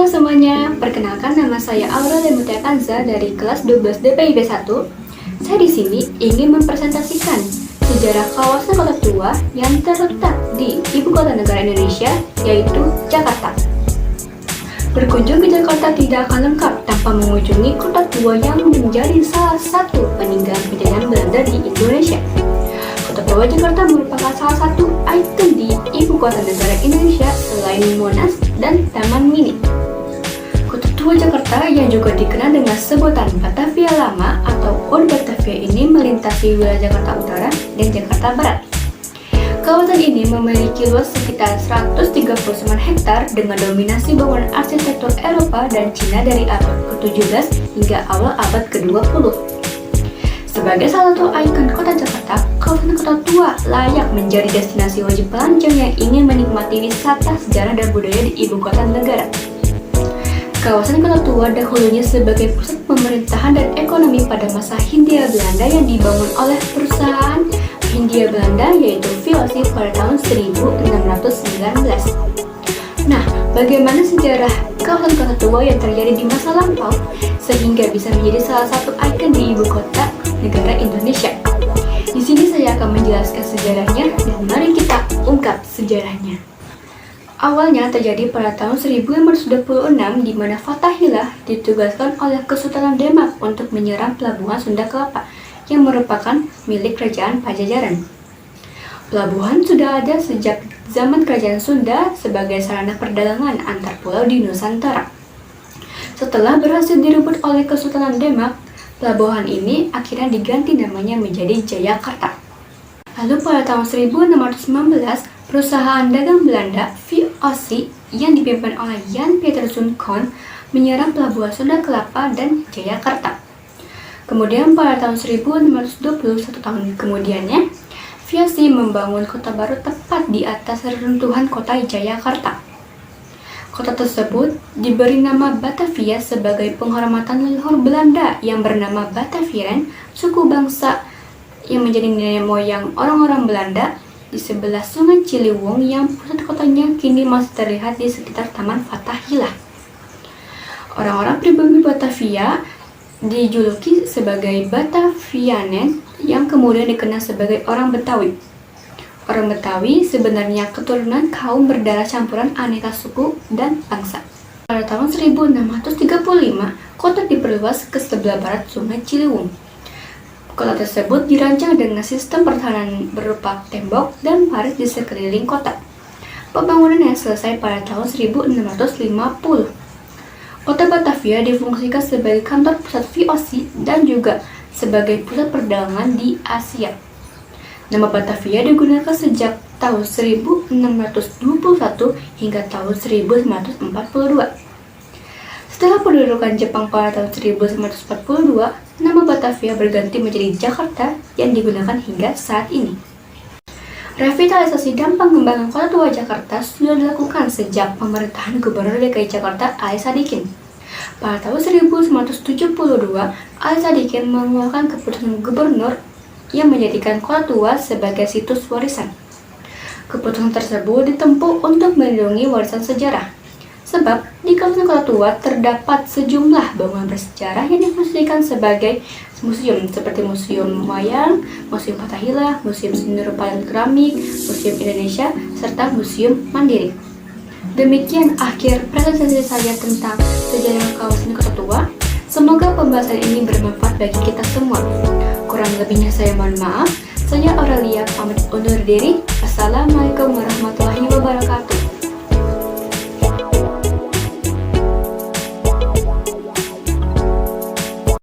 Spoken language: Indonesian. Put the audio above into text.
Halo semuanya, perkenalkan nama saya Aurel Mutia Kanza dari kelas 12 DPIB 1. Saya di sini ingin mempresentasikan sejarah kawasan kota tua yang terletak di ibu kota negara Indonesia, yaitu Jakarta. Berkunjung ke Jakarta tidak akan lengkap tanpa mengunjungi kota tua yang menjadi salah satu peninggalan penjajahan Belanda di Indonesia. Kota tua Jakarta merupakan salah satu ikon di ibu kota negara Indonesia selain Monas dan Taman Mini. Kota tua Jakarta yang juga dikenal dengan sebutan Batavia Lama atau Old Batavia ini melintasi wilayah Jakarta Utara dan Jakarta Barat. Kawasan ini memiliki luas sekitar 139 hektar dengan dominasi bangunan arsitektur Eropa dan Cina dari abad ke-17 hingga awal abad ke-20. Sebagai salah satu ikon kota Jakarta, kawasan kota tua layak menjadi destinasi wajib pelancong yang ingin menikmati wisata sejarah dan budaya di ibu kota negara. Kawasan kota tua dahulunya sebagai pusat pemerintahan dan ekonomi pada masa Hindia Belanda yang dibangun oleh perusahaan Hindia Belanda yaitu VOC pada tahun 1619. Nah, bagaimana sejarah kawasan kota tua yang terjadi di masa lampau sehingga bisa menjadi salah satu ikon di ibu kota negara Indonesia? Di sini saya akan menjelaskan sejarahnya dan mari kita ungkap sejarahnya. Awalnya terjadi pada tahun 1526 di mana Fathahillah ditugaskan oleh Kesultanan Demak untuk menyerang pelabuhan Sunda Kelapa yang merupakan milik Kerajaan Pajajaran. Pelabuhan sudah ada sejak zaman Kerajaan Sunda sebagai sarana perdagangan antar pulau di Nusantara. Setelah berhasil direbut oleh Kesultanan Demak, pelabuhan ini akhirnya diganti namanya menjadi Jayakarta. Lalu pada tahun 1619, perusahaan dagang Belanda VOC yang dipimpin oleh Jan Pieterszoon Koen menyerang pelabuhan Sunda Kelapa dan Jayakarta. Kemudian pada tahun 1521 tahun kemudiannya, VOC membangun kota baru tepat di atas reruntuhan kota Jayakarta. Kota tersebut diberi nama Batavia sebagai penghormatan leluhur Belanda yang bernama Batavieren, suku bangsa yang menjadi nenek moyang orang-orang Belanda di sebelah Sungai Ciliwung yang pusat kotanya kini masih terlihat di sekitar Taman Fathahillah. Orang-orang pribumi Batavia dijuluki sebagai Batavianen yang kemudian dikenal sebagai orang Betawi. Orang Betawi sebenarnya keturunan kaum berdarah campuran aneka suku dan bangsa. Pada tahun 1635, kota diperluas ke sebelah barat Sungai Ciliwung. Kota tersebut dirancang dengan sistem pertahanan berupa tembok dan parit di sekeliling kota. Pembangunannya selesai pada tahun 1650. Kota Batavia difungsikan sebagai kantor pusat VOC dan juga sebagai pusat perdagangan di Asia. Nama Batavia digunakan sejak tahun 1621 hingga tahun 1942. Setelah pendudukan Jepang pada tahun 1942, nama Batavia berganti menjadi Jakarta yang digunakan hingga saat ini. Revitalisasi dan pengembangan kota tua Jakarta sudah dilakukan sejak pemerintahan Gubernur DKI Jakarta Ali Sadikin. Pada tahun 1972, Ali Sadikin mengeluarkan keputusan gubernur yang menjadikan kota tua sebagai situs warisan. Keputusan tersebut ditempuh untuk melindungi warisan sejarah. Sebab di kawasan kota tua terdapat sejumlah bangunan bersejarah yang difungsikan sebagai museum seperti Museum Wayang, Museum Fathahillah, Museum Seni Rupa dan Keramik, Museum Indonesia, serta Museum Mandiri. Demikian akhir presentasi saya tentang sejarah kawasan kota tua. Semoga pembahasan ini bermanfaat bagi kita semua. Kurang lebihnya saya mohon maaf. Saya Aurelia pamit undur diri. Assalamualaikum warahmatullahi